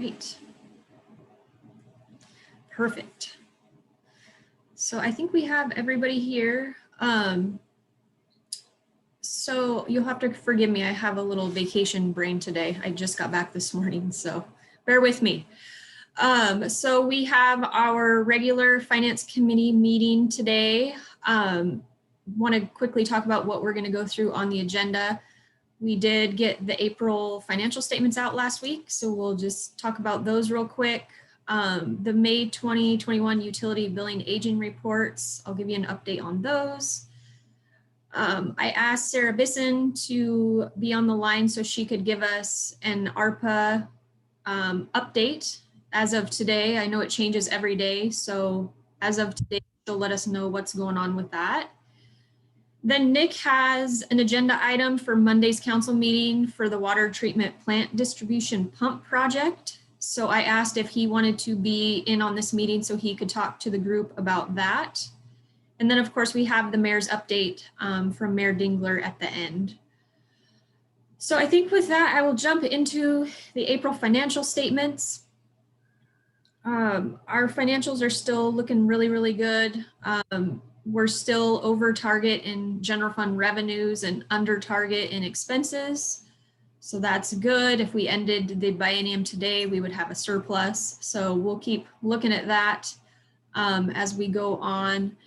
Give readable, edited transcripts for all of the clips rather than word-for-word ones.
Great. Perfect. So I think we have everybody here. So you'll have to forgive me. I have a little vacation brain today. I just got back this morning, so bear with me. So we have our regular finance committee meeting today. Want to quickly talk about what we're going to go through on the agenda. We did get the April financial statements out last week, so we'll just talk about those real quick. The May 2021 utility billing aging reports, I'll give you an update on those. I asked Sarah Bisson to be on the line so she could give us an ARPA update as of today. I know it changes every day, so as of today, she'll let us know what's going on with that. Then Nick has an agenda item for Monday's council meeting for the water treatment plant distribution pump project. So I asked if he wanted to be in on this meeting so he could talk to the group about that. And then of course we have the mayor's update from Mayor Dingler at the end. So I think with that, I will jump into the April financial statements. Our financials are still looking really, really good. We're still over target in general fund revenues and under target in expenses. So that's good. If we ended the biennium today, we would have a surplus. So we'll keep looking at that as we go on.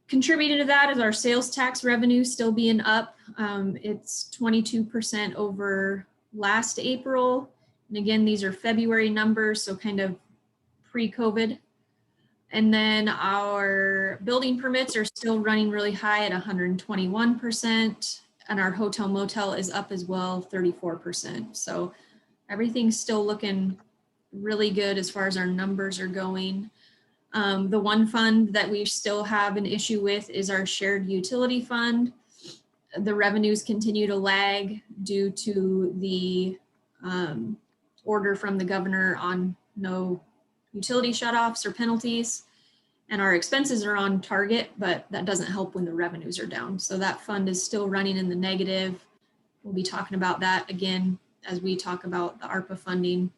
Contributing to that is our sales tax revenue still being up. It's 22% over last April. And again, these are February numbers, so kind of pre-COVID. And then our building permits are still running really high at 121%. And our hotel motel is up as well, 34%. So everything's still looking really good as far as our numbers are going. The one fund that we still have an issue with is our shared utility fund. The revenues continue to lag due to the order from the governor on no utility shutoffs or penalties. And our expenses are on target, but that doesn't help when the revenues are down. So that fund is still running in the negative. We'll be talking about that again as we talk about the ARPA funding.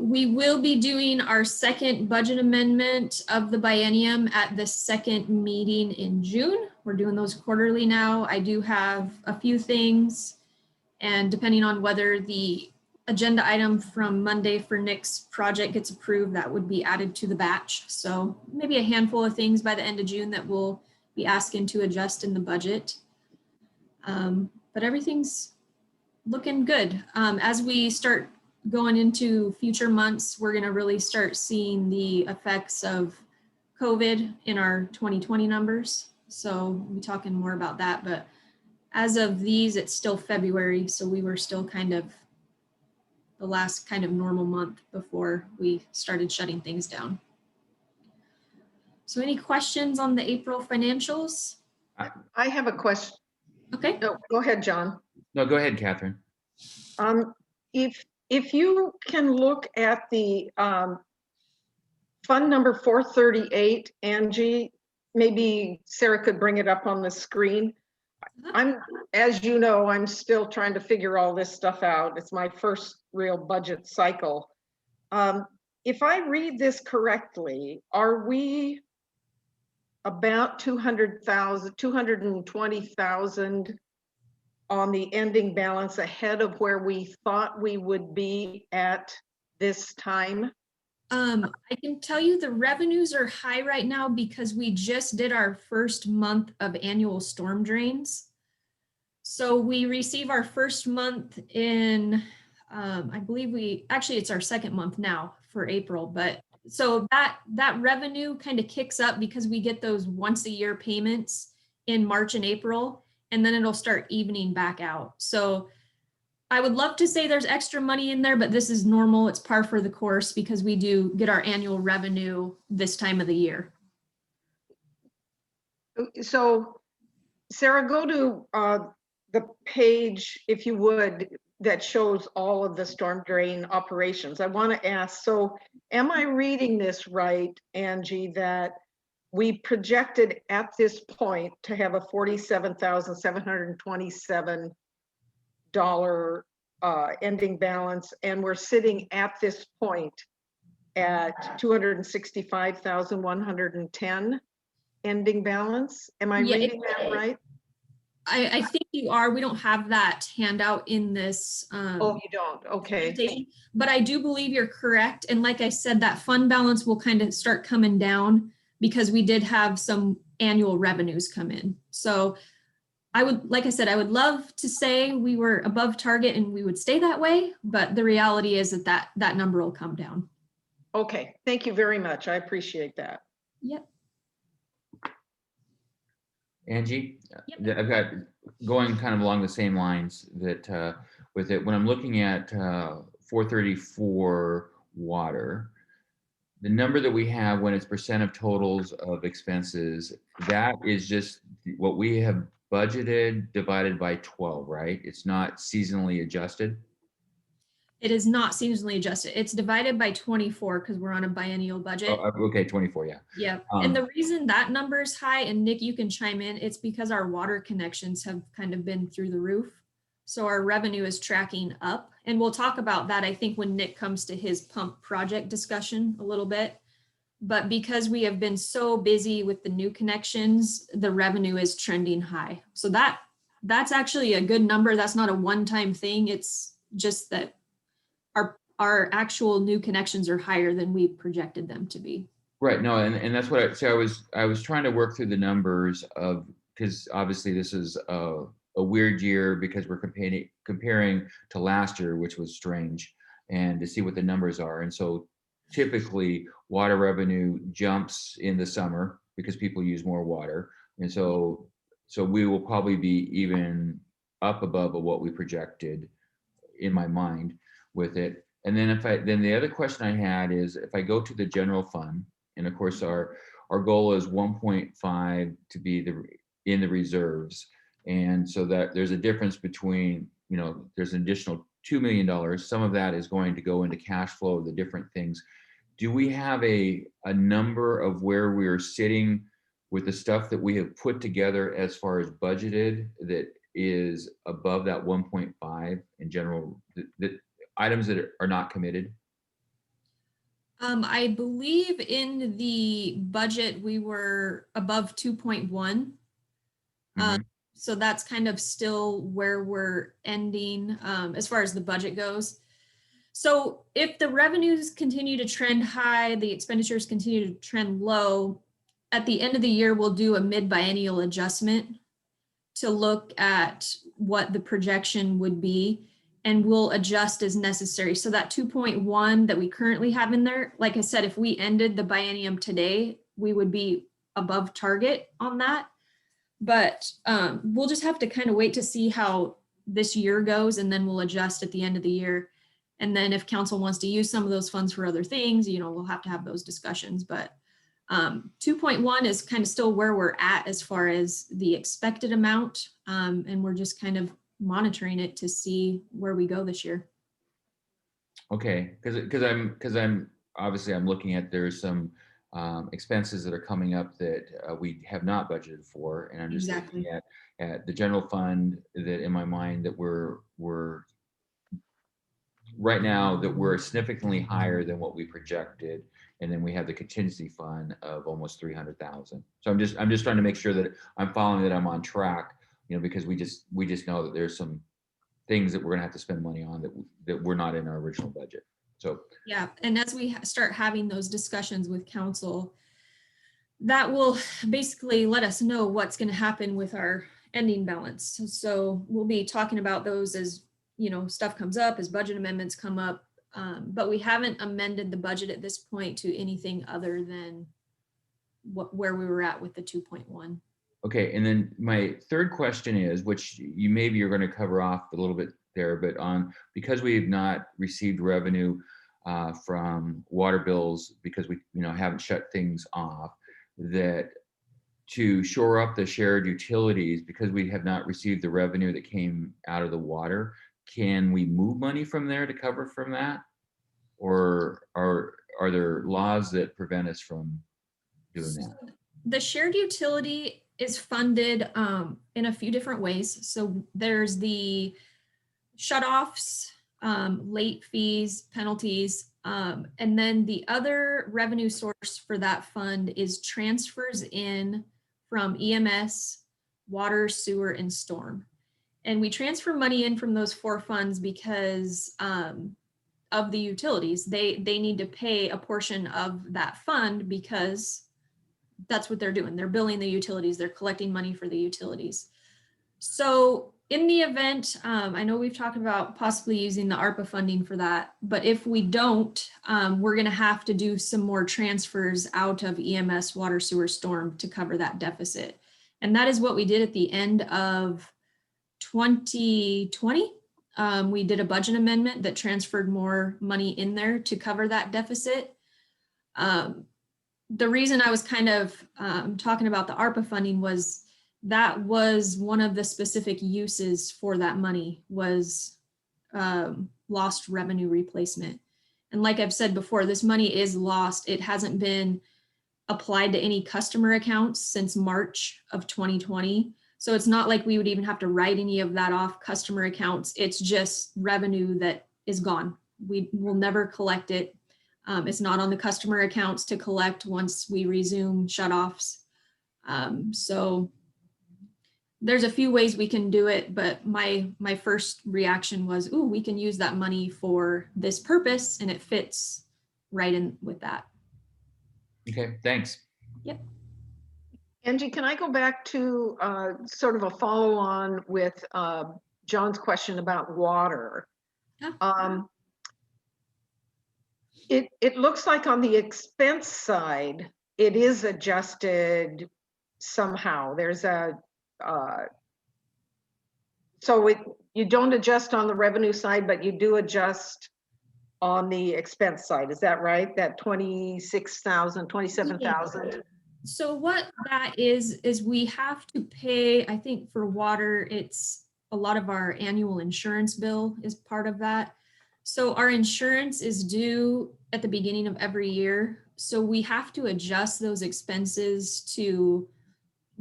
We will be doing our second budget amendment of the biennium at the second meeting in June. We're doing those quarterly now. I do have a few things, and depending on whether the agenda item from Monday for Nick's project gets approved, that would be added to the batch. So maybe a handful of things by the end of June that we'll be asking to adjust in the budget. But everything's looking good. As we start going into future months, we're going to really start seeing the effects of COVID in our 2020 numbers. So we'll be talking more about that. But as of these, it's still February. So we were still kind of the last kind of normal month before we started shutting things down. So any questions on the April financials? I have a question. Okay. No, go ahead, John. No, go ahead, Catherine. If you can look at the fund number 438, Angie, maybe Sarah could bring it up on the screen. As you know, I'm still trying to figure all this stuff out. It's my first real budget cycle. If I read this correctly, are we about 220,000 on the ending balance ahead of where we thought we would be at this time? I can tell you the revenues are high right now because we just did our first month of annual storm drains. So we receive our first month in, I believe it's our second month now for April, but so that revenue kind of kicks up because we get those once a year payments in March and April, and then it'll start evening back out. So I would love to say there's extra money in there, but this is normal. It's par for the course because we do get our annual revenue this time of the year. So Sarah, go to the page, if you would, that shows all of the storm drain operations. I want to ask, so am I reading this right, Angie, that we projected at this point to have a $47,727 ending balance, and we're sitting at this point at 265,110 ending balance. Am I Yeah, reading that right? I think you are. We don't have that handout in this. Oh, you don't? Okay. Presentation, but I do believe you're correct. And like I said, that fund balance will kind of start coming down because we did have some annual revenues come in. So I would, like I said, I would love to say we were above target and we would stay that way, but the reality is that number will come down. Okay, thank you very much. I appreciate that. Yep. Angie, Yep. I've got going kind of along the same lines that with it, when I'm looking at 434 water, the number that we have when it's percent of totals of expenses, that is just what we have budgeted divided by 12, right? It's not seasonally adjusted. It is not seasonally adjusted. It's divided by 24 because we're on a biennial budget. Oh, okay, 24, yeah. Yeah. And the reason that number is high, and Nick, you can chime in, it's because our water connections have kind of been through the roof. So our revenue is tracking up. And we'll talk about that, I think, when Nick comes to his pump project discussion a little bit. But because we have been so busy with the new connections, the revenue is trending high. So that's actually a good number. That's not a one-time thing. It's just that our actual new connections are higher than we projected them to be. Right. No, and that's what I was trying to work through the numbers of, because obviously this is a weird year because we're comparing to last year, which was strange, and to see what the numbers are. And so typically water revenue jumps in the summer because people use more water. And so we will probably be even up above of what we projected in my mind with it. And then then the other question I had is if I go to the general fund, and of course our goal is 1.5 to be in the reserves. And so that there's a difference between, there's an additional $2 million. Some of that is going to go into cash flow, the different things. Do we have a number of where we are sitting with the stuff that we have put together as far as budgeted that is above that 1.5 in general, the items that are not committed? I believe in the budget, we were above 2.1. So that's kind of still where we're ending as far as the budget goes. So if the revenues continue to trend high, the expenditures continue to trend low, at the end of the year, we'll do a mid-biennial adjustment to look at what the projection would be, and we'll adjust as necessary. So that 2.1 that we currently have in there, like I said, if we ended the biennium today, we would be above target on that. But we'll just have to kind of wait to see how this year goes, and then we'll adjust at the end of the year. And then if council wants to use some of those funds for other things, we'll have to have those discussions. But 2.1 is kind of still where we're at as far as the expected amount. And we're just kind of monitoring it to see where we go this year. Okay, because I'm obviously I'm looking at there's some expenses that are coming up that we have not budgeted for, and I'm just looking at the general fund that in my mind that we're right now that we're significantly higher than what we projected, and then we have the contingency fund of almost 300,000. So I'm just trying to make sure that I'm following, that I'm on track, because we just know that there's some things that we're gonna have to spend money on that were not in our original budget. So yeah, and as we start having those discussions with council, that will basically let us know what's going to happen with our ending balance. So we'll be talking about those as stuff comes up, as budget amendments come up, but we haven't amended the budget at this point to anything other than where we were at with the 2.1. Okay, and then my third question is, which you maybe you're going to cover off a little bit there, but because we have not received revenue from water bills because we haven't shut things off, that to shore up the shared utilities, because we have not received the revenue that came out of the water, can we move money from there to cover from that, or are there laws that prevent us from doing that? The shared utility is funded in a few different ways. So there's the shutoffs, late fees, penalties. And then the other revenue source for that fund is transfers in from EMS, water, sewer, and storm. And we transfer money in from those four funds because of the utilities. They need to pay a portion of that fund because that's what they're doing. They're billing the utilities. They're collecting money for the utilities. So in the event, I know we've talked about possibly using the ARPA funding for that, but if we don't, we're going to have to do some more transfers out of EMS, water, sewer, storm to cover that deficit. And that is what we did at the end of 2020. We did a budget amendment that transferred more money in there to cover that deficit. The reason I was kind of talking about the ARPA funding was that was one of the specific uses for that money was lost revenue replacement. And like I've said before, this money is lost. It hasn't been applied to any customer accounts since March of 2020. So it's not like we would even have to write any of that off customer accounts. It's just revenue that is gone. We will never collect it. It's not on the customer accounts to collect once we resume shutoffs. So there's a few ways we can do it, but my first reaction was, ooh, we can use that money for this purpose, and it fits right in with that. Okay, thanks. Yep. Angie, can I go back to sort of a follow-on with John's question about water? Yeah. It looks like on the expense side, it is adjusted somehow. There's a so you don't adjust on the revenue side, but you do adjust on the expense side. Is that right? That 26,000, 27,000? So what that is we have to pay, I think for water, it's a lot of our annual insurance bill is part of that. So our insurance is due at the beginning of every year. So we have to adjust those expenses to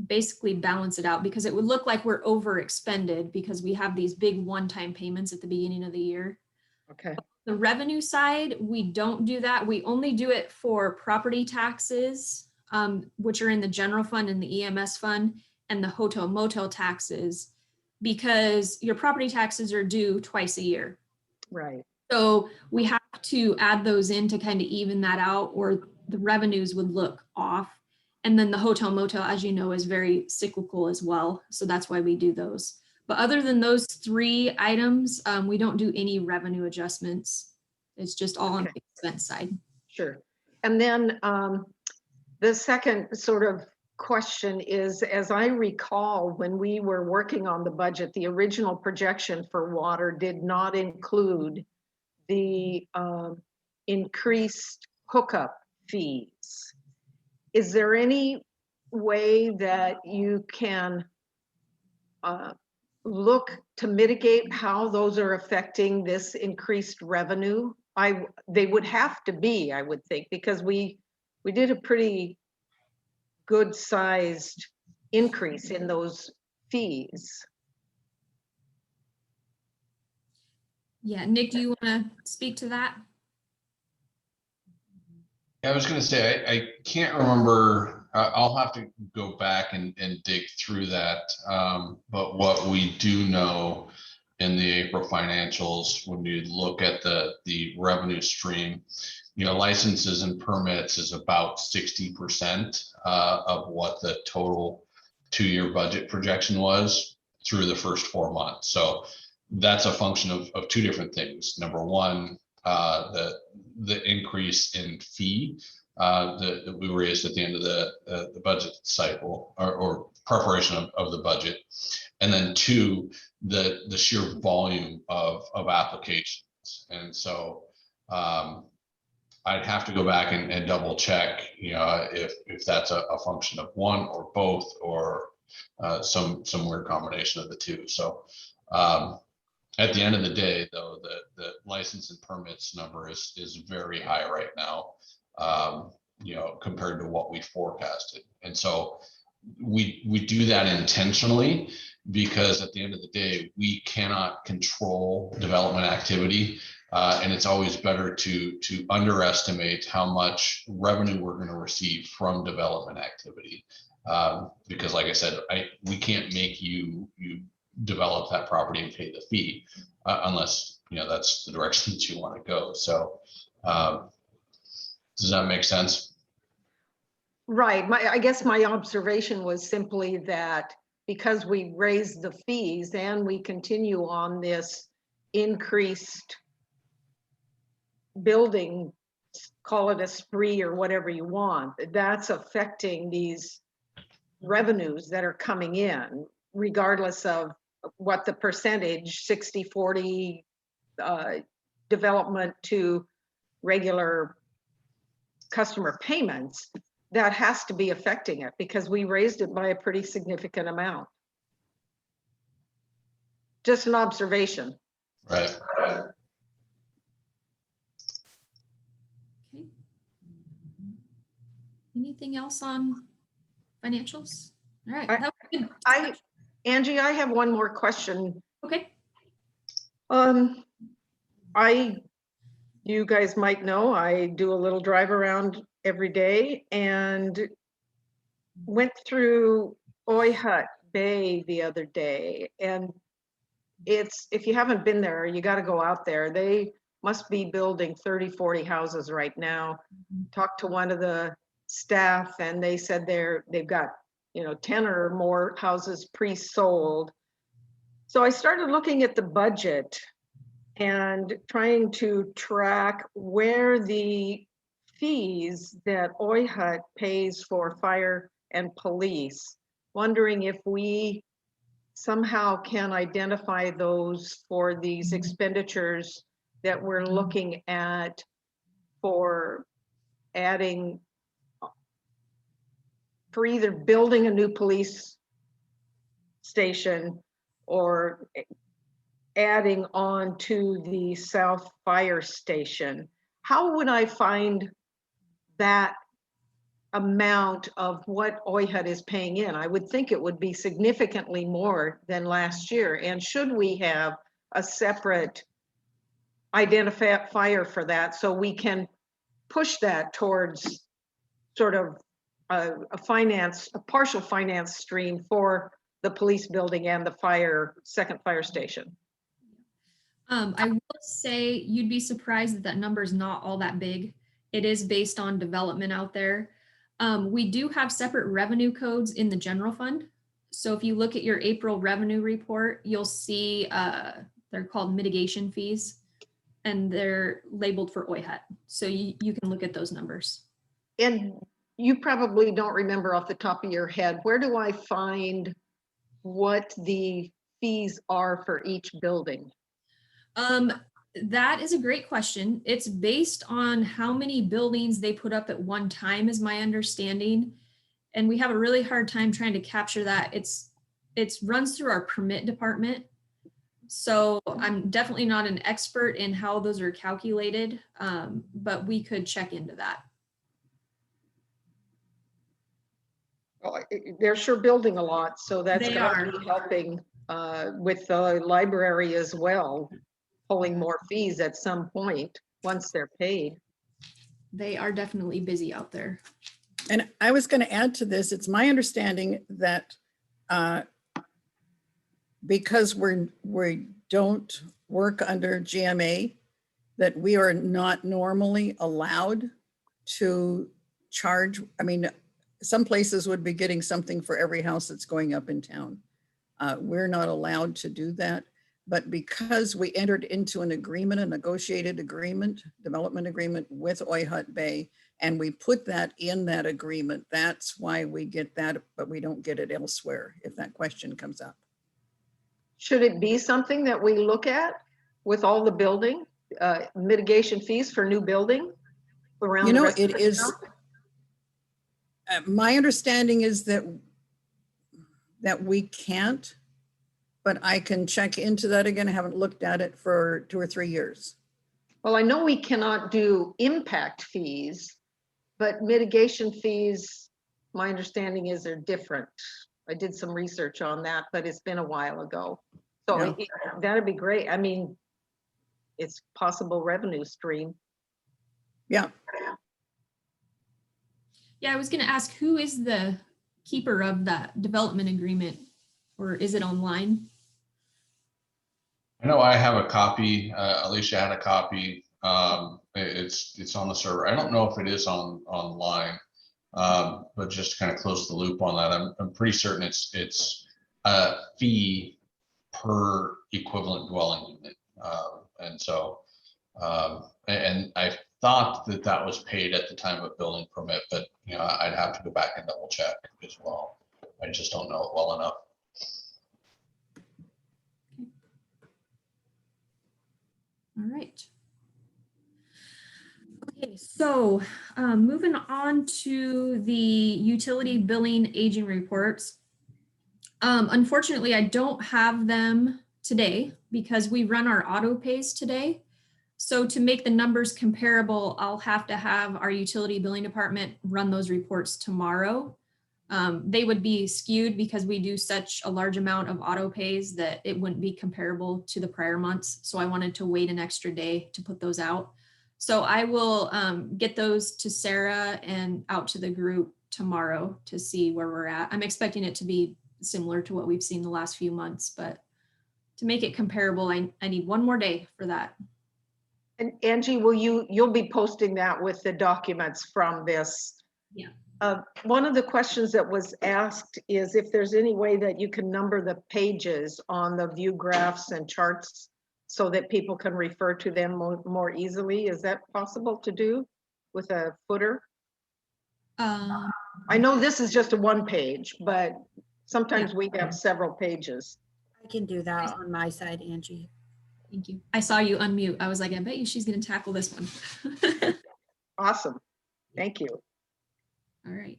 basically balance it out, because it would look like we're over expended because we have these big one-time payments at the beginning of the year. Okay. The revenue side, we don't do that. We only do it for property taxes, which are in the general fund and the EMS fund, and the hotel motel taxes, because your property taxes are due twice a year. Right. So we have to add those in to kind of even that out, or the revenues would look off. And then the hotel motel, as you know, is very cyclical as well. So that's why we do those. But other than those three items, we don't do any revenue adjustments. It's just all on the expense side. Sure. And then the second sort of question is, as I recall, when we were working on the budget, the original projection for water did not include the increased hookup fees. Is there any way that you can look to mitigate how those are affecting this increased revenue? They would have to be, I would think, because we did a pretty good sized increase in those fees. Yeah, Nick, do you want to speak to that? I was going to say, I can't remember. I'll have to go back and dig through that. But what we do know in the April financials, when you look at the revenue stream, licenses and permits is about 60% of what the total 2-year budget projection was through the first 4 months. So that's a function of two different things. Number one, the increase in fee that we raised at the end of the budget cycle or preparation of the budget, and then two, the sheer volume of applications. And so I'd have to go back and double check, if that's a function of one or both, or some weird combination of the two. So at the end of the day, though, the license and permits number is very high right now, compared to what we forecasted. And so we do that intentionally because at the end of the day, we cannot control development activity. And it's always better to underestimate how much revenue we're going to receive from development activity. Because like I said, we can't make you develop that property and pay the fee unless, you know, that's the direction that you want to go. So does that make sense? Right. I guess my observation was simply that because we raised the fees and we continue on this increased building, call it a spree or whatever you want, that's affecting these revenues that are coming in, regardless of what the percentage, 60-40 development to regular customer payments, that has to be affecting it because we raised it by a pretty significant amount. Just an observation. Right. Okay. Anything else on financials? All right. That was good. Angie, I have one more question. Okay. You guys might know, I do a little drive around every day and went through Oyhut Bay the other day. And if you haven't been there, you got to go out there. They must be building 30-40 houses right now. Talked to one of the staff and they said they've got, 10 or more houses pre-sold. So I started looking at the budget and trying to track where the fees that Oyhut pays for fire and police, wondering if we somehow can identify those for these expenditures that we're looking at for adding, for either building a new police station or adding on to the South Fire Station. How would I find that amount of what Oyhut is paying in? I would think it would be significantly more than last year. And should we have a separate identifier for that so we can push that towards sort of a partial finance stream for the police building and the second fire station? I will say you'd be surprised that number is not all that big. It is based on development out there. We do have separate revenue codes in the general fund. So if you look at your April revenue report, you'll see they're called mitigation fees and they're labeled for Oyhut. So you can look at those numbers. And you probably don't remember off the top of your head, where do I find what the fees are for each building? That is a great question. It's based on how many buildings they put up at one time, is my understanding. And we have a really hard time trying to capture that. It runs through our permit department. So I'm definitely not an expert in how those are calculated, but we could check into that. Well, they're sure building a lot, so that's They got are. to be helping with the library as well, pulling more fees at some point once they're paid. They are definitely busy out there. And I was going to add to this, it's my understanding that because we don't work under GMA, that we are not normally allowed to charge. I mean, some places would be getting something for every house that's going up in town. We're not allowed to do that. But because we entered into an agreement, a negotiated agreement, development agreement with Oyhut Bay, and we put that in that agreement, that's why we get that, but we don't get it elsewhere, if that question comes up. Should it be something that we look at with all the building, mitigation fees for new building around? You know, it is, my understanding is that we can't, but I can check into that again. I haven't looked at it for 2 or 3 years. Well, I know we cannot do impact fees, but mitigation fees my understanding is they're different. I did some research on that, but it's been a while ago. So that'd be great. I mean, it's possible revenue stream. Yeah. Yeah, I was going to ask, who is the keeper of that development agreement, or is it online? I know I have a copy. Alicia had a copy. It's on the server. I don't know if it is online, but just to kind of close the loop on that, I'm pretty certain it's a fee per equivalent dwelling unit, and so and I thought that was paid at the time of building permit, but you know I'd have to go back and double check as well. I just don't know it well enough. All right. Okay, so moving on to the utility billing aging reports. Unfortunately, I don't have them today because we run our auto pays today. So to make the numbers comparable, I'll have to have our utility billing department run those reports tomorrow. They would be skewed because we do such a large amount of auto pays that it wouldn't be comparable to the prior months. So I wanted to wait an extra day to put those out. So I will get those to Sarah and out to the group tomorrow to see where we're at. I'm expecting it to be similar to what we've seen the last few months, but to make it comparable, I need one more day for that. And Angie, you'll be posting that with the documents from this? Yeah. One of the questions that was asked is if there's any way that you can number the pages on the view graphs and charts so that people can refer to them more easily. Is that possible to do with a footer? I know this is just a one page, but sometimes we have several pages. I can do that on my side, Angie. Thank you. I saw you unmute. I was like, I bet you she's going to tackle this one. Awesome. Thank you. All right.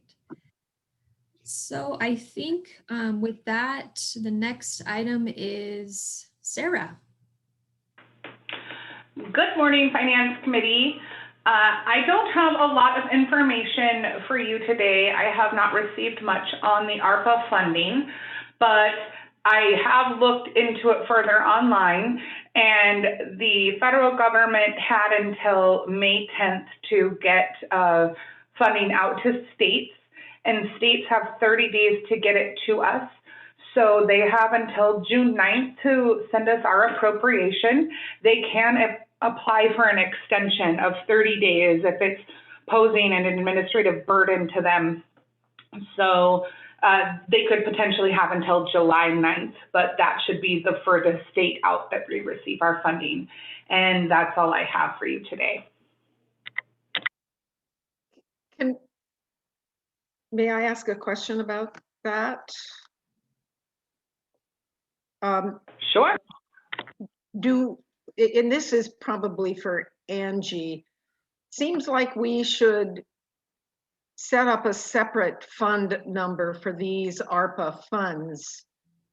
So I think with that, the next item is Sarah. Good morning, Finance Committee. I don't have a lot of information for you today. I have not received much on the ARPA funding, but I have looked into it further online, and the federal government had until May 10th to get funding out to states, and states have 30 days to get it to us. So they have until June 9th to send us our appropriation. They can apply for an extension of 30 days if it's posing an administrative burden to them. So they could potentially have until July 9th, but that should be the furthest date out that we receive our funding. And that's all I have for you today. May I ask a question about that? Sure. And this is probably for Angie, seems like we should set up a separate fund number for these ARPA funds.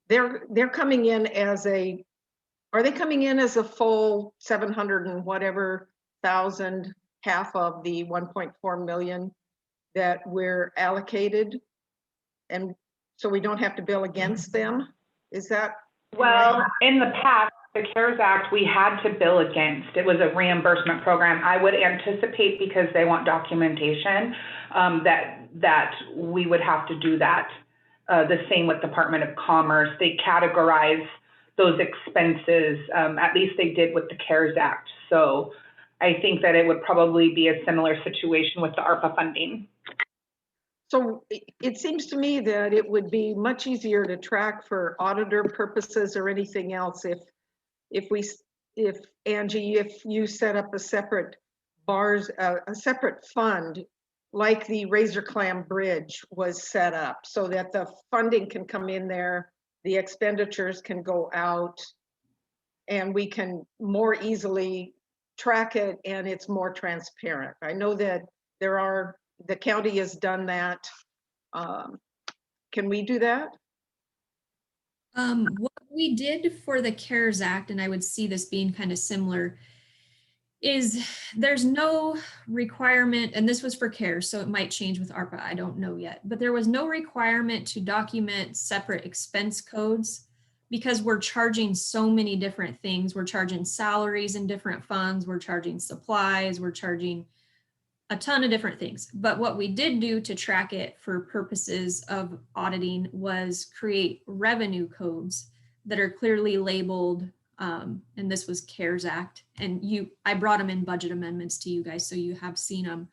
They're coming in as are they coming in as a full 700 and whatever thousand, half of the 1.4 million that we're allocated? And so we don't have to bill against them? Is that? Well, in the past, the CARES Act, we had to bill against. It was a reimbursement program. I would anticipate, because they want documentation, that we would have to do that. The same with Department of Commerce. They categorize those expenses, at least they did with the CARES Act. So I think that it would probably be a similar situation with the ARPA funding. So it seems to me that it would be much easier to track for auditor purposes or anything else if Angie, if you set up a separate a separate fund like the Razor Clam Bridge was set up, so that the funding can come in there, the expenditures can go out, and we can more easily track it, and it's more transparent. I know that the county has done that. Can we do that? What we did for the CARES Act, and I would see this being kind of similar, is there's no requirement, and this was for CARES, so it might change with ARPA, I don't know yet, but there was no requirement to document separate expense codes because we're charging so many different things. We're charging salaries in different funds, we're charging supplies, we're charging a ton of different things. But what we did do to track it for purposes of auditing was create revenue codes that are clearly labeled, and this was CARES Act. And I brought them in budget amendments to you guys, so you have seen them.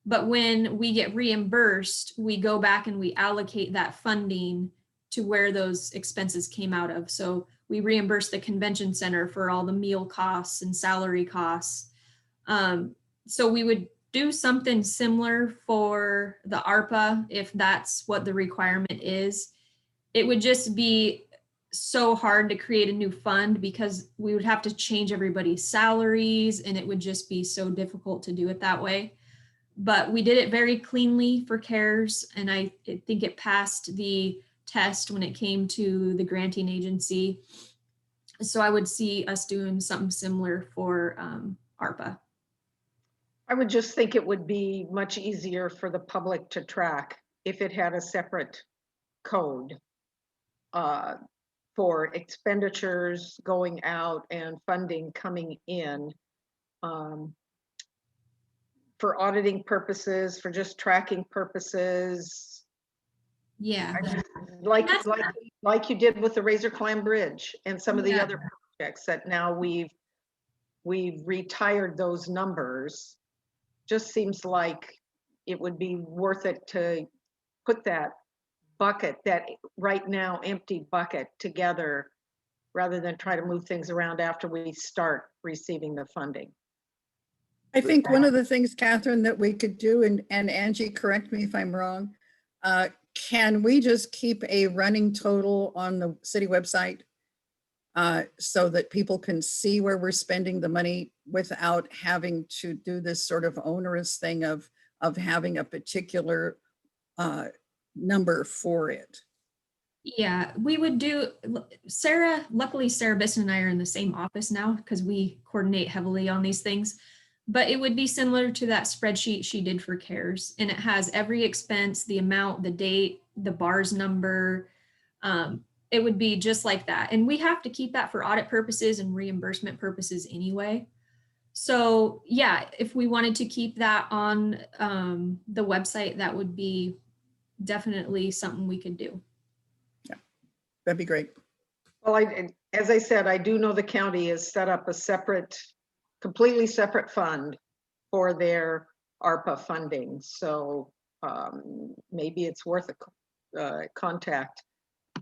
But when we get reimbursed, we go back and we allocate that funding to where those expenses came out of. So we reimburse the convention center for all the meal costs and salary costs. So we would do something similar for the ARPA if that's what the requirement is. It would just be so hard to create a new fund because we would have to change everybody's salaries and it would just be so difficult to do it that way. But we did it very cleanly for CARES, and I think it passed the test when it came to the granting agency. So I would see us doing something similar for ARPA. I would just think it would be much easier for the public to track if it had a separate code for expenditures going out and funding coming in, for auditing purposes, for just tracking purposes. Yeah. Like you did with the Razor Climb Bridge and some of the Yeah. other projects that now we've retired those numbers. Just seems like it would be worth it to put that bucket, that right now empty bucket, together rather than try to move things around after we start receiving the funding. I think one of the things, Catherine, that we could do, and Angie, correct me if I'm wrong, can we just keep a running total on the city website so that people can see where we're spending the money without having to do this sort of onerous thing of having a particular number for it? Yeah, we would do, Sarah, luckily Sarah Bisson and I are in the same office now because we coordinate heavily on these things. But it would be similar to that spreadsheet she did for CARES. And it has every expense, the amount, the date, the bars number. It would be just like that. And we have to keep that for audit purposes and reimbursement purposes anyway. So yeah, if we wanted to keep that on the website, that would be definitely something we could do. Yeah, that'd be great. Well, as I said, I do know the county has set up a separate, completely separate fund for their ARPA funding. So maybe it's worth a contact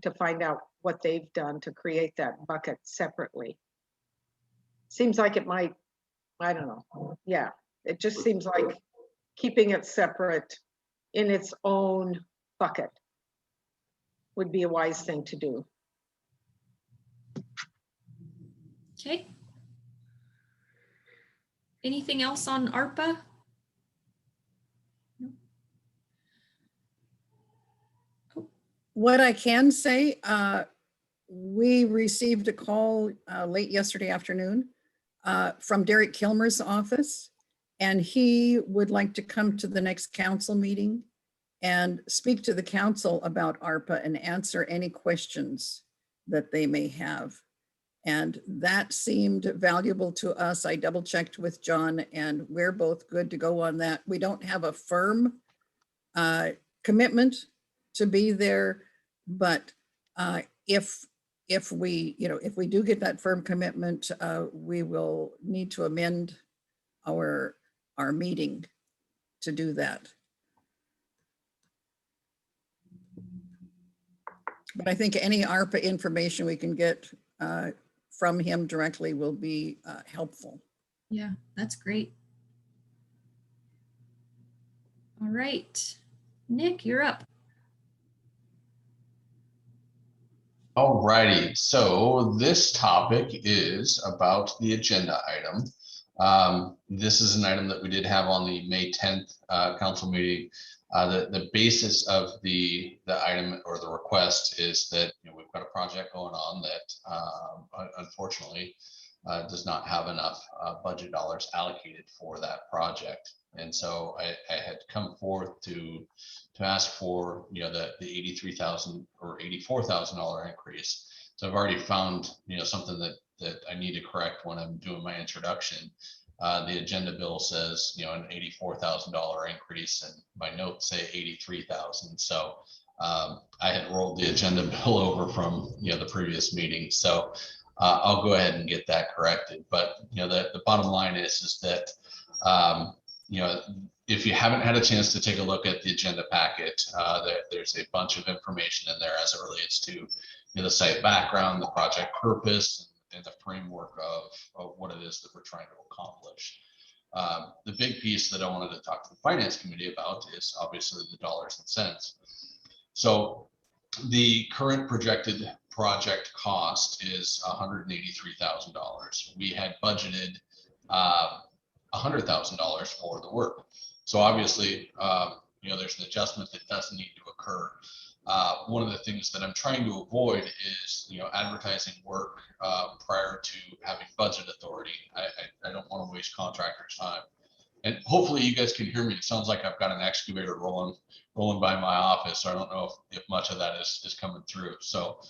to find out what they've done to create that bucket separately. Seems like it might, I don't know. Yeah, it just seems like keeping it separate in its own bucket would be a wise thing to do. Okay. Anything else on ARPA? What I can say, we received a call late yesterday afternoon from Derek Kilmer's office, and he would like to come to the next council meeting and speak to the council about ARPA and answer any questions that they may have. And that seemed valuable to us. I double checked with John and we're both good to go on that. We don't have a firm commitment to be there, but if we do get that firm commitment, we will need to amend our meeting to do that. But I think any ARPA information we can get from him directly will be helpful. Yeah, that's great. All right, Nick, you're up. All righty, so this topic is about the agenda item. This is an item that we did have on the May 10th council meeting. The basis of the item or the request is that we've got a project going on that unfortunately does not have enough budget dollars allocated for that project. And so I had come forth to ask for, you know, the $83,000 or $84,000 increase. So I've already found, you know, something that I need to correct when I'm doing my introduction. The agenda bill says, you know, an $84,000 increase, and my notes say 83,000. So I had rolled the agenda bill over from, you know, the previous meeting. So I'll go ahead and get that corrected. But, you know, the bottom line is that, you know, if you haven't had a chance to take a look at the agenda packet, there's a bunch of information in there as it relates to, you know, the site background, the project purpose, and the framework of what it is that we're trying to accomplish. The big piece that I wanted to talk to the finance committee about is obviously the dollars and cents. So the current projected project cost is $183,000. We had budgeted $100,000 for the work. So obviously, you know, there's an adjustment that doesn't need to occur. One of the things that I'm trying to avoid is, you know, advertising work prior to having budget authority. I don't want to waste contractors' time. And hopefully you guys can hear me. It sounds like I've got an excavator rolling by my office. So I don't know if much of that is coming through. So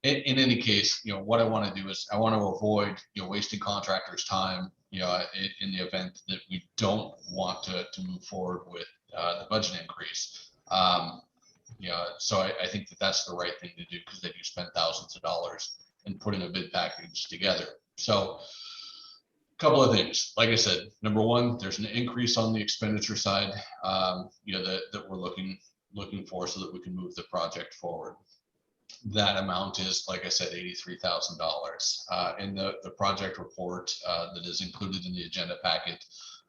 in any case, you know, what I want to do is I want to avoid, you know, wasting contractors' time, you know, in the event that we don't want to move forward with the budget increase. You know, so I think that that's the right thing to do, because they do spend thousands of dollars in putting a bid package together. So a couple of things, like I said, number one, there's an increase on the expenditure side, you know, that we're looking for so that we can move the project forward. That amount is, like I said, $83,000. In the project report that is included in the agenda packet,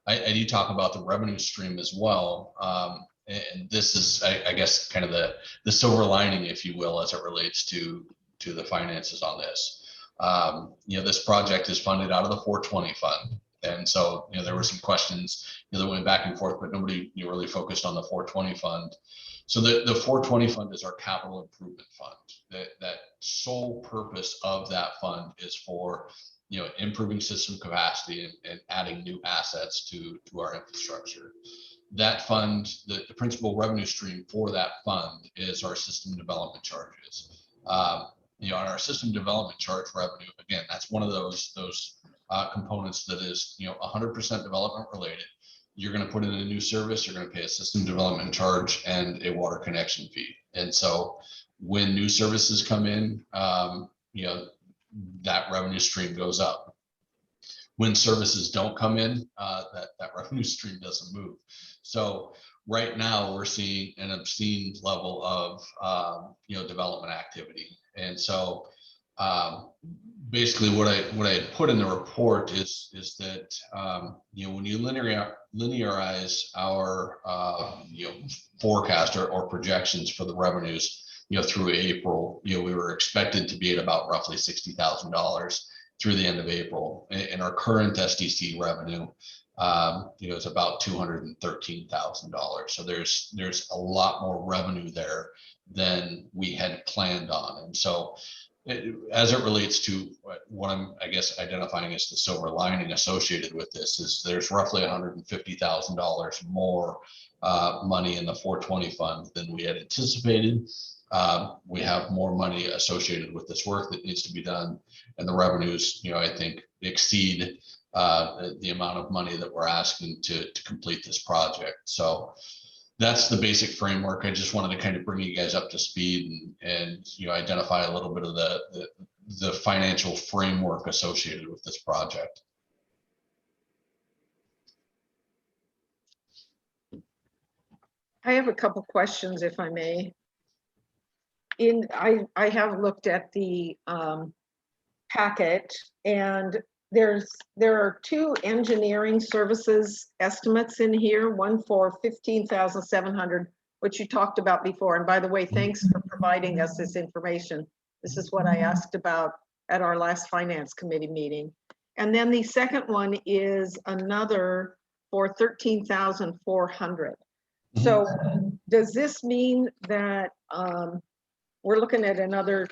I do talk about the revenue stream as well. And this is, I guess, kind of the silver lining, if you will, as it relates to the finances on this. You know, this project is funded out of the 420 fund. And so, you know, there were some questions, you know, that went back and forth, but nobody really focused on the 420 fund. So the 420 fund is our capital improvement fund. That sole purpose of that fund is for, you know, improving system capacity and adding new assets to our infrastructure. That fund, the principal revenue stream for that fund is our system development charges. You know, on our system development charge revenue, again, that's one of those components that is, you know, 100% development related. You're going to put in a new service, you're going to pay a system development charge and a water connection fee. And so when new services come in, you know, that revenue stream goes up. When services don't come in, that revenue stream doesn't move. So right now we're seeing an obscene level of, you know, development activity. And so basically what I put in the report is that, you know, when you linearize our, you know, forecast or projections for the revenues, you know, through April, you know, we were expected to be at about roughly $60,000 through the end of April. And our current SDC revenue, you know, is about $213,000. So there's a lot more revenue there than we had planned on. And so as it relates to what I'm, I guess, identifying as the silver lining associated with this is there's roughly $150,000 more money in the 420 fund than we had anticipated. We have more money associated with this work that needs to be done, and the revenues, you know, I think exceed the amount of money that we're asking to complete this project. So that's the basic framework. I just wanted to kind of bring you guys up to speed and you know, identify a little bit of the financial framework associated with this project. I have a couple questions, if I may. I have looked at the packet, and there are two engineering services estimates in here, one for $15,700, which you talked about before. And by the way, thanks for providing us this information. This is what I asked about at our last finance committee meeting. And then the second one is another for $13,400. So does this mean that we're looking at another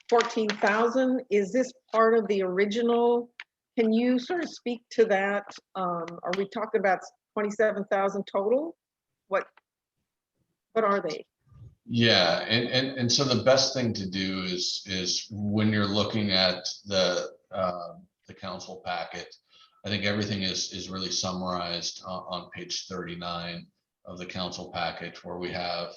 14,000. Is this part of the original? Can you sort of speak to that? Are we talking about 27,000 total? What are they? Yeah, and so the best thing to do is when you're looking at the council packet, I think everything is really summarized on page 39 of the council packet, where we have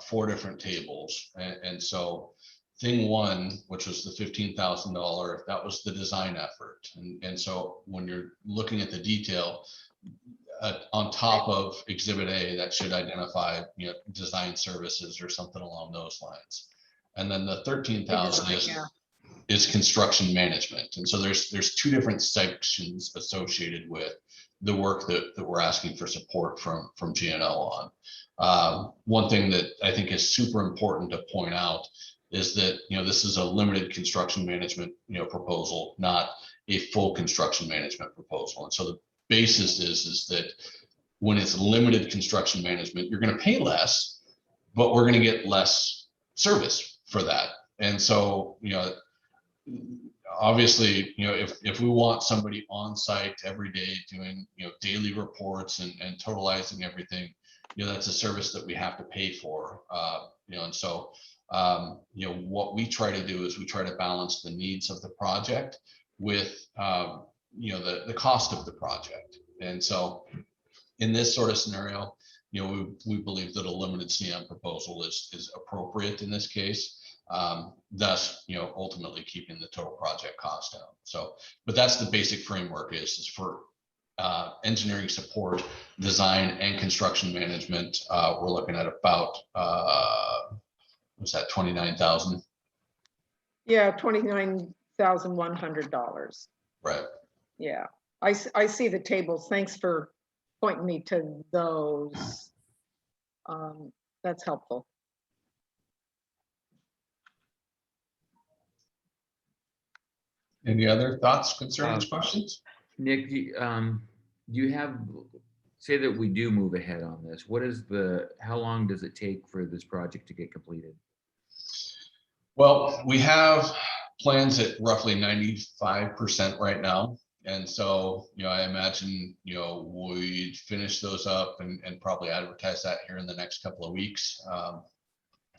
4 different tables. And so thing 1, which was the $15,000, that was the design effort. And so when you're looking at the detail, on top of Exhibit A, that should identify, design services or something along those lines. And then the 13,000 is construction management. And so there's 2 different sections associated with the work that we're asking for support from GNL on. One thing that I think is super important to point out is that, this is a limited construction management, proposal, not a full construction management proposal. And so the basis is that when it's limited construction management, you're going to pay less, but we're going to get less service for that. And so, obviously, if we want somebody on site every day doing, daily reports and totalizing everything, that's a service that we have to pay for. And so, what we try to do is we try to balance the needs of the project with, the cost of the project. And so in this sort of scenario, we believe that a limited CM proposal is appropriate in this case. Thus, ultimately keeping the total project cost down. So, but that's the basic framework is for engineering support, design, and construction management. We're looking at about, what's that, 29,000? Yeah, $29,100. Right. Yeah, I see the tables. Thanks for pointing me to those. That's helpful. Any other thoughts, concerns, questions? Nick, you have, say that we do move ahead on this. How long does it take for this project to get completed? Well, we have plans at roughly 95% right now. And so, I imagine, we'd finish those up and probably advertise that here in the next couple of weeks.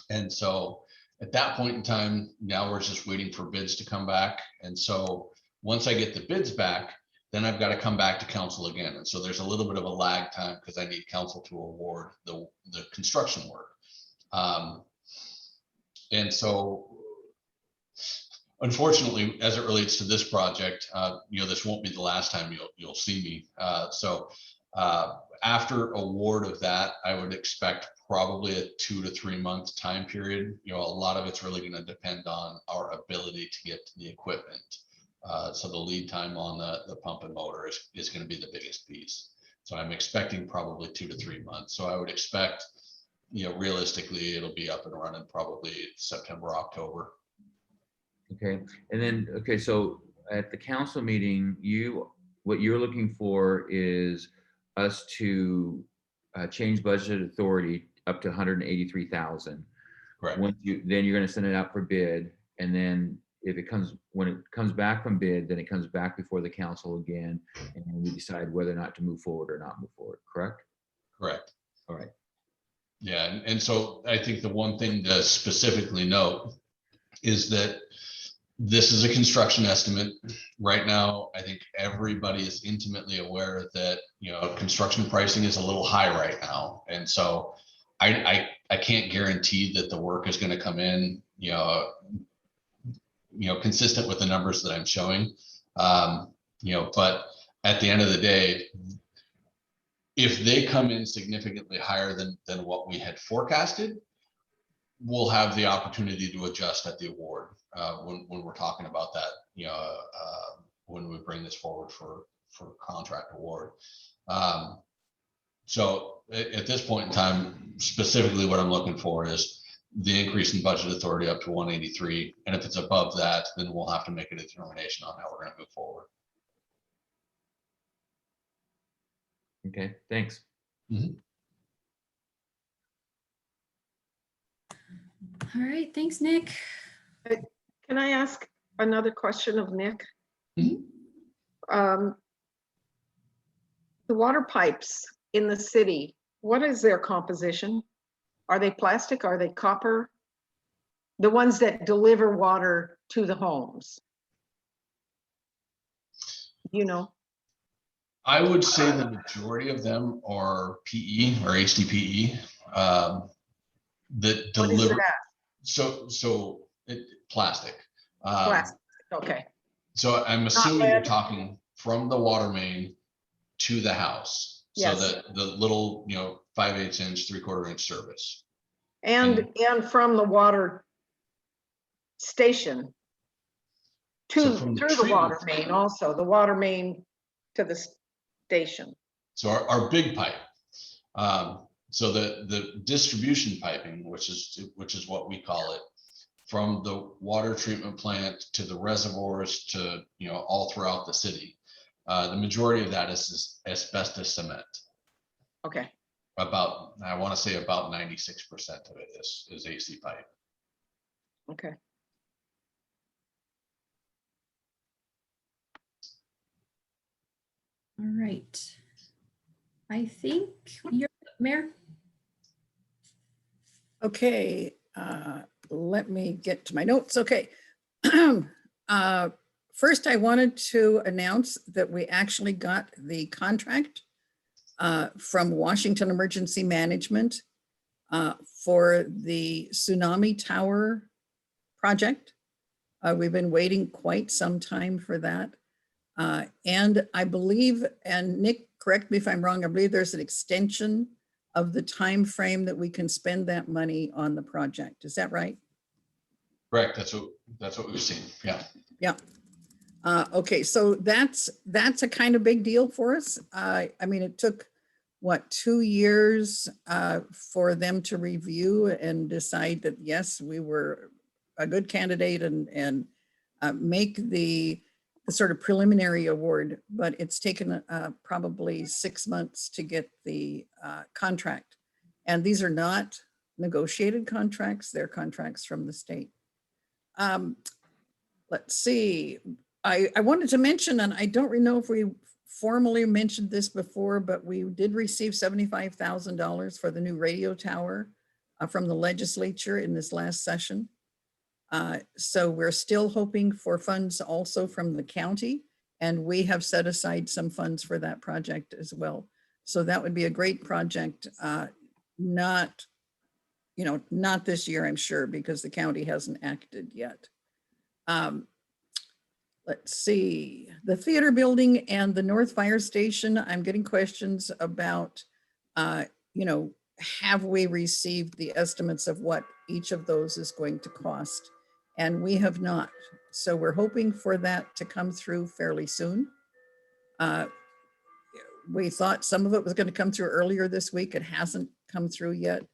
And so at that point in time, now we're just waiting for bids to come back. And so once I get the bids back, then I've got to come back to council again. And so there's a little bit of a lag time because I need council to award the construction work. And so unfortunately, as it relates to this project, this won't be the last time you'll see me. So after award of that, I would expect probably a 2 to 3 month time period. A lot of it's really going to depend on our ability to get to the equipment. So the lead time on the pump and motor is going to be the biggest piece. So I'm expecting probably 2 to 3 months. So I would expect, realistically, it'll be up and running probably September, October. Okay, and then, so at the council meeting, what you're looking for is us to change budget authority up to 183,000. Correct. Then you're going to send it out for bid, and then when it comes back from bid, then it comes back before the council again, and we decide whether or not to move forward or not move forward. Correct? Correct. All right. Yeah, and so I think the one thing to specifically note is that this is a construction estimate. Right now, I think everybody is intimately aware that, construction pricing is a little high right now. And so I can't guarantee that the work is going to come in, consistent with the numbers that I'm showing. But at the end of the day, if they come in significantly higher than what we had forecasted, we'll have the opportunity to adjust at the award when we're talking about that, when we bring this forward for contract award. So at this point in time, specifically what I'm looking for is the increase in budget authority up to 183. And if it's above that, then we'll have to make a determination on how we're going to move forward. Okay, thanks. Mm-hmm. All right, thanks, Nick. Can I ask another question of Nick? Mhm. The water pipes in the city, what is their composition? Are they plastic? Are they copper? The ones that deliver water to the homes? You know, I would say the majority of them are PE or HDPE that what is it deliver. at? Plastic. Plastic, okay. So I'm Not assuming you're lead? talking from the water main to the house. So Yes. that the little, 5/8 inch, 3/4 inch service. And from the water station So from the through the water treatment main also, the water main to the station. So our big pipe. So the distribution piping, which is what we call it, from the water treatment plant to the reservoirs to all throughout the city. The majority of that is asbestos cement. Okay, I want to say about 96% of it is AC pipe. okay. All right. I think you're, Mayor. Okay, let me get to my notes. Okay. First, I wanted to announce that we actually got the contract from Washington Emergency Management for the tsunami tower project. We've been waiting quite some time for that. And I believe, and Nick, correct me if I'm wrong, I believe there's an extension of the time frame that we can spend that money on the project. Is that right? Correct. That's what we've seen. Yeah. Yeah. Okay, so that's a kind of big deal for us. I mean, it took, what, 2 years for them to review and decide that, yes, we were a good candidate and make the sort of preliminary award, but it's taken probably 6 months to get the contract. And these are not negotiated contracts, they're contracts from the state. Let's see. I wanted to mention, and I don't know if we formally mentioned this before, but we did receive $75,000 for the new radio tower from the legislature in this last session. So we're still hoping for funds also from the county, and we have set aside some funds for that project as well. So that would be a great project, not this year, I'm sure, because the county hasn't acted yet. Let's see, the theater building and the North Fire Station, I'm getting questions about, have we received the estimates of what each of those is going to cost? And we have not. So we're hoping for that to come through fairly soon. We thought some of it was going to come through earlier this week. It hasn't come through yet.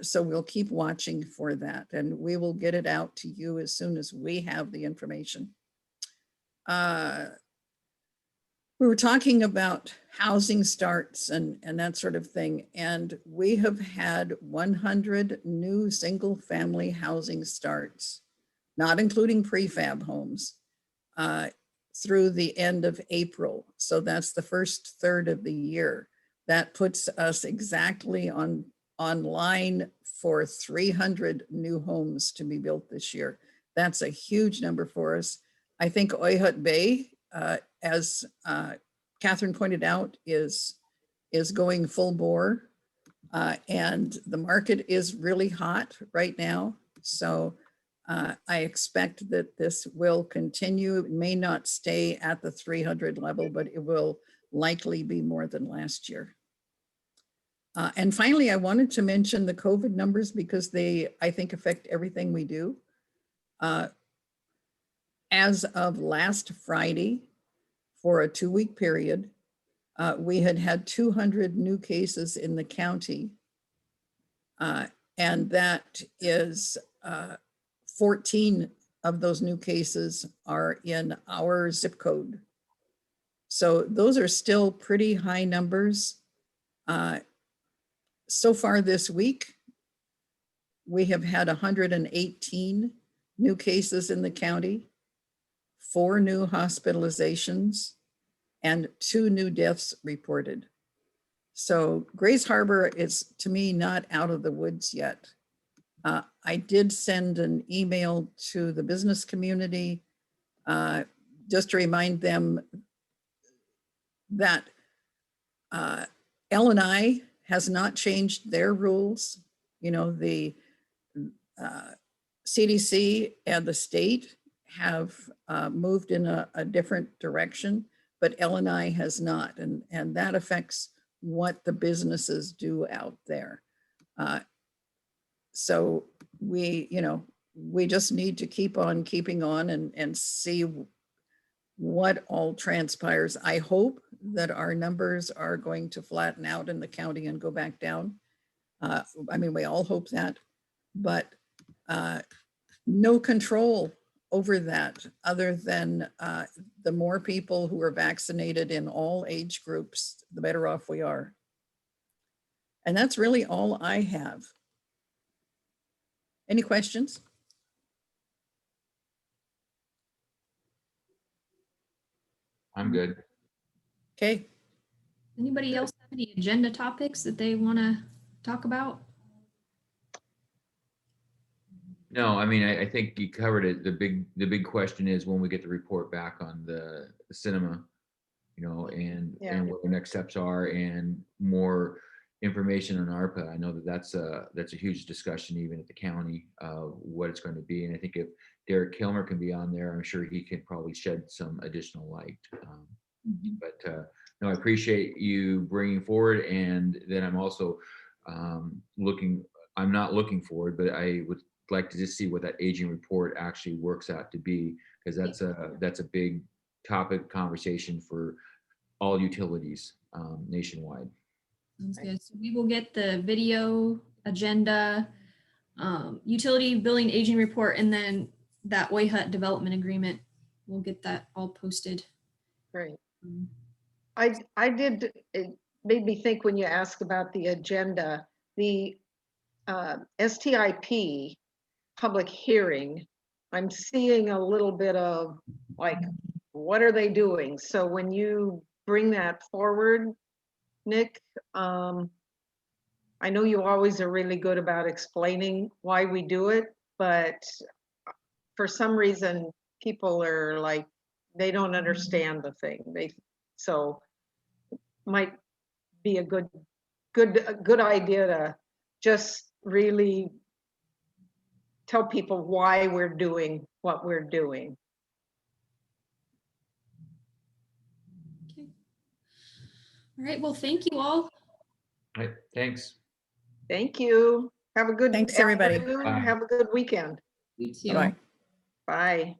So we'll keep watching for that, and we will get it out to you as soon as we have the information. We were talking about housing starts and that sort of thing, and we have had 100 new single family housing starts, not including prefab homes, through the end of April. So that's the first third of the year. That puts us exactly on line for 300 new homes to be built this year. That's a huge number for us. I think Oyhut Bay, as Catherine pointed out, is going full bore, and the market is really hot right now. So I expect that this will continue. It may not stay at the 300 level, but it will likely be more than last year. And finally, I wanted to mention the COVID numbers because they, I think, affect everything we do. As of last Friday, for a 2-week period, we had 200 new cases in the county. And that is 14 of those new cases are in our zip code. So those are still pretty high numbers. So far this week, we have had 118 new cases in the county, 4 new hospitalizations, and 2 new deaths reported. So Grays Harbor is, to me, not out of the woods yet. I did send an email to the business community just to remind them that L&I has not changed their rules. You know, the CDC and the state have moved in a different direction, but L&I has not. And that affects what the businesses do out there. So we, you know, we just need to keep on keeping on and see what all transpires. I hope that our numbers are going to flatten out in the county and go back down. I mean, we all hope that, but no control over that other than the more people who are vaccinated in all age groups, the better off we are. And that's really all I have. Any questions? I'm good. Okay. Anybody else have any agenda topics that they want to talk about? No, I mean, I think you covered it. The big question is when we get the report back on the cinema, you know, and what the next steps are and more information on ARPA. I know that that's a huge discussion even at the county of what it's going to be. And I think if Derek Kilmer can be on there, I'm sure he can probably shed some additional light. But no, I appreciate you bringing forward. And then I'm also I'm not looking forward, but I would like to just see what that aging report actually works out to be, because that's a big topic conversation for all utilities nationwide. Sounds good. So we will get the video agenda, utility billing aging report, and then that WayHut development agreement. We'll get that all posted. Great. I did, it made me think when you asked about the agenda, the STIP public hearing, I'm seeing a little bit of like, what are they doing? So when you bring that forward, Nick, I know you always are really good about explaining why we do it, but for some reason, people are like, they don't understand the thing. So might be a good idea to just really tell people why we're doing what we're doing. Okay. All right. Well, thank you all. All right, thanks. Thank you. Have a good Thanks, everybody. afternoon. Bye. Have a good weekend. You too. Bye-bye. Bye.